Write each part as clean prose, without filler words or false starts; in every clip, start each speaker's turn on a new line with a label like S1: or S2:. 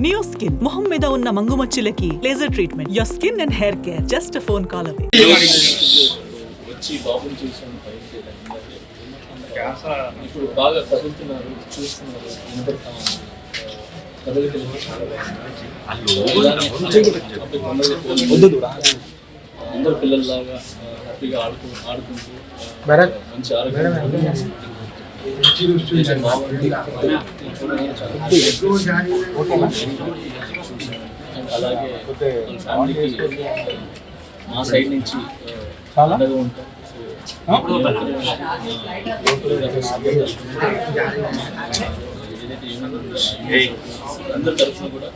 S1: Neo skin మొహం మీద ఉన్న మంగుమచ్చులకి laser treatment. Your skin and hair care just a phone call away.
S2: వచ్చి బాబుని చూసాను ఇప్పుడు బాగా కదులుతున్నారు, చూస్తున్నారు, వినపడతా ఉన్నారు. కదలికలు చాలా అందరు పిల్లల్లాగా హ్యాపీగా ఆడుకుంటూ మంచి ఆరోగ్యం అలాగే ఫ్యామిలీకి మా సైడ్ నుంచి అండగా ఉంటాం. అందరి తరఫున కూడా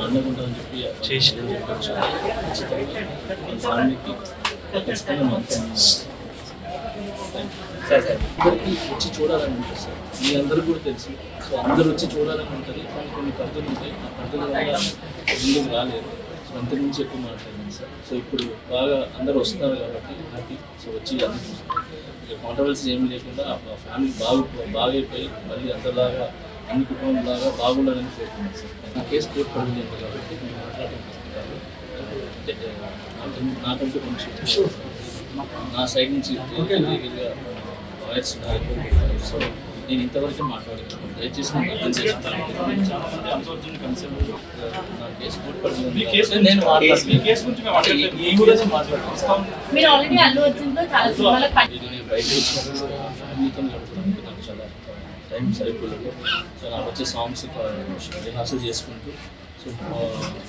S2: అండగా ఉంటామని చెప్పి చేసిందని చెప్పచ్చు. ఫ్యామిలీకి ఖచ్చితంగా మాత్రం సార్ అందరికీ వచ్చి చూడాలని ఉంటుంది సార్. మీ అందరూ కూడా తెలుసు. సో అందరూ వచ్చి చూడాలని ఉంటుంది. కొన్ని పరిధులు ఉంటాయి. ఆ పరిధుల వల్ల ముందుకు రాలేదు. సో అంత నుంచి ఎక్కువ మాట్లాడింది సార్. సో ఇప్పుడు బాగా అందరూ వస్తున్నారు కాబట్టి హ్యాపీ. సో వచ్చి అందరూ చూస్తున్నారు. ఇక కాంట్రవర్సీ ఏమి లేకుండా ఆ ఫ్యామిలీ బాగైపోయి మళ్ళీ అందరిలాగా అన్ని కుటుంబంలాగా బాగుండాలని కోరుతున్నాను సార్. నా కేసు కోర్టు పడింది కాబట్టి నేను మాట్లాడుతున్నాను. నాకంటూ కొంచెం నా సైడ్ నుంచి వాయిస్ సో నేను ఇంతవరకు మాట్లాడుతున్నాను. దయచేసి నాకు అర్థం చేసుకుంటాను. నా కేసు కోర్టు పడింది నేను మాట్లాడుతున్నాను. బయట వచ్చినప్పుడు ఫ్యామిలీతో గడుపుతాను. నాకు చాలా టైం సరిపోలేదు. సో నాకు వచ్చే సాంగ్స్ రిహార్సల్ చేసుకుంటూ సో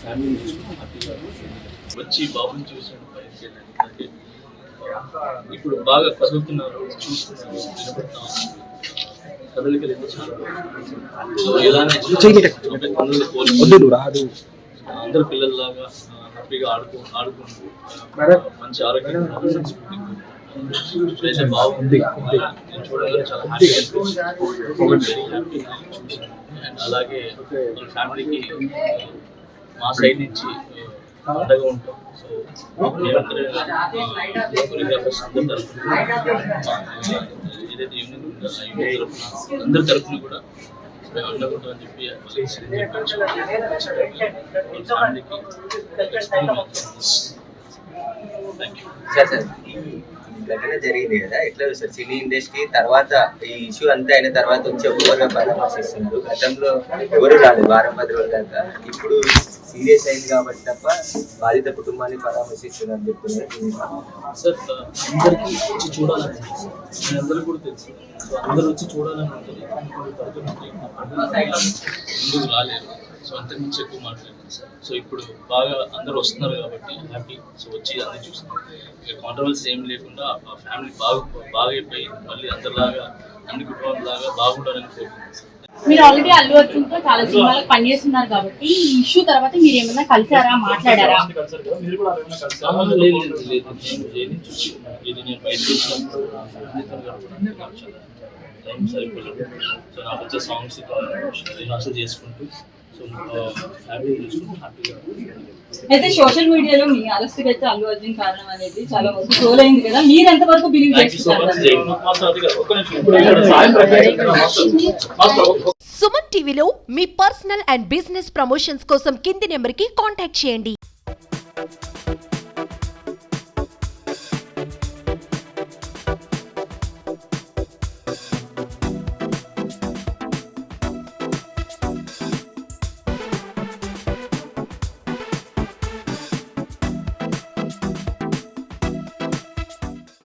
S2: ఫ్యామిలీని చూసుకుంటూ హ్యాపీగా వచ్చి బాబుని చూసాను. బయటకి వెళ్ళాను. అంటే ఇప్పుడు బాగా కదులుతున్నారు, చూస్తున్నారు, వినపడుతున్నారు. కదలికలు అయితే చాలా అందరు పిల్లల్లాగా హ్యాపీగా ఆడుకుంటూ మంచి ఆరోగ్యం బాగుంది. చూడగానే చాలా హ్యాపీ. అలాగే వాళ్ళ ఫ్యామిలీకి మా సైడ్ నుంచి అండగా ఉంటాం. సో కొరియోగ్రాఫర్స్ ఏదైతే యూనియన్ ఉందో ఆ యూనియన్ తరఫున అందరి తరఫున కూడా మేము అండగా ఉంటామని చెప్పి ఫ్యామిలీకి
S3: ఘటన జరిగింది కదా, ఎట్లా సార్ సినీ ఇండస్ట్రీ తర్వాత ఈ ఇష్యూ అంతా అయిన తర్వాత వచ్చి ఒక్కొక్కరుగా పరామర్శిస్తున్నారు. గతంలో ఎవరు రాలేదు వారం 10 రోజుల దాకా. ఇప్పుడు సీరియస్ అయింది కాబట్టి తప్ప బాధిత కుటుంబాన్ని పరామర్శిస్తున్నారు అని చెప్తున్నారు
S2: సార్. అందరికీ వచ్చి చూడాలని మీ అందరూ కూడా తెలుసు. సో అందరూ వచ్చి చూడాలని ఉంటుంది. ముందుకు రాలేదు. సో అంతకుమించి ఎక్కువ మాట్లాడాను సార్. సో ఇప్పుడు బాగా అందరూ వస్తున్నారు కాబట్టి హ్యాపీ. సో వచ్చి అందరూ చూస్తున్నారు. ఇక కాంట్రవర్సీ ఏం లేకుండా ఆ ఫ్యామిలీ బాగైపోయి మళ్ళీ అందరిలాగా అన్ని కుటుంబాలలాగా బాగుండాలని కోరుకుంటున్నాను సార్.
S4: మీరు ఆల్రెడీ అల్లు అర్జున్తో చాలా సినిమాలకు పనిచేస్తున్నారు కాబట్టి ఈ ఇష్యూ తర్వాత మీరు ఏమన్నా కలిసారా, మాట్లాడారా?
S2: నేను బయటకు వచ్చినప్పుడు టైం సరిపోలేదు. సో నాకు వచ్చే సాంగ్స్ రిహార్సల్ చేసుకుంటూ సో ఫ్యామిలీ చూసుకుంటూ హ్యాపీగా.
S4: అయితే సోషల్ మీడియాలో మీ అరెస్ట్కి అయితే అల్లు అర్జున్ కారణం అనేది చాలా ట్రోల్ అయింది కదా, మీరు ఎంతవరకు బిలీవ్ చేస్తున్నారు?
S5: సుమన్ టీవీలో మీ పర్సనల్ అండ్ బిజినెస్ ప్రమోషన్స్ కోసం కింది నెంబర్కి కాంటాక్ట్ చేయండి.